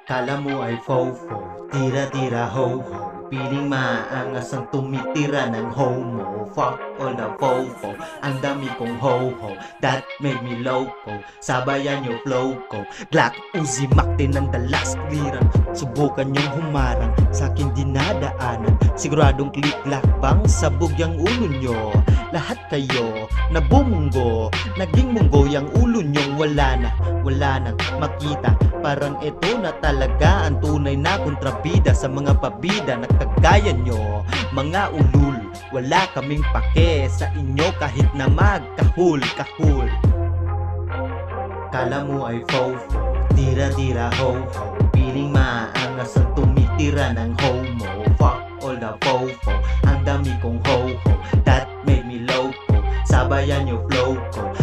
Kala mo ay fofo, tira-tira ho-ho. Piling maangas ang tumitira ng homo. Fuck all the fofo, ang dami kong ho-ho. That made me loco, sabayan yung flow ko. Glock, Uzi, Mac, ng dalas clearan. Subukan yung humarang, sa'kin dinadaanan. Siguradong click-clack bang sabog yung ulo nyo. Lahat kayo nabumunggo, naging munggo yung ulo nyong wala nang makita. Parang ito na talaga ang tunay na kontrabida sa mga pabida na kagaya nyo. Mga ulul, wala kaming pake sa inyo kahit na magkahul-kahul. Kala mo ay fofo, tira-tira ho-ho. Piling maangas ang tumitira ng homo. Fuck all the fofo, ang dami kong ho-ho. That made me loco, sabayan yung flow ko.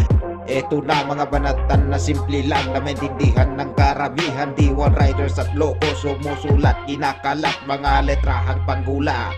Eto na mga banatan na simple lang na maintindihan ng karamihan. Diwan riders at loko sumusulat, kinakalat mga letrahang panggula.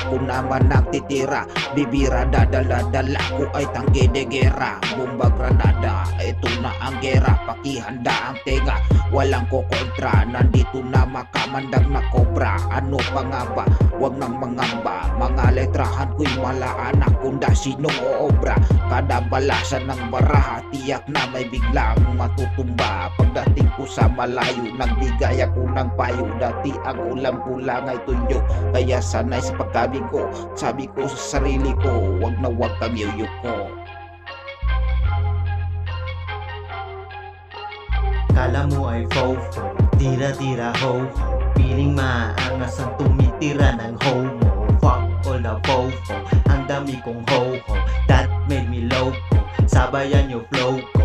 Ako naman nagtitira, bibira dadala-dala ko ay tangke de gera. Bomba granada, ito na ang gera, pakihanda ang tenga. Walang kokontra, nandito na makamandag na kobra. Ano pa nga ba? Huwag nang mangamba. Mga letrahan ko'y malaan akong sino obra. Kada balasan ng baraha, tiyak na may biglang matutumba. Pagdating ko sa malayo, nagbigay ako ng payo. Dati ang ulam ko lang ay tuyo, kaya sanay sa pagkabig ko. Sabi ko sa sarili ko, huwag na huwag kang yuyuko. Kala mo ay fofo, tira-tira ho-ho. Piling maangas ang tumitira ng homo. Fuck all the fofo, ang dami kong ho-ho. That made me loco, sabayan yung flow ko.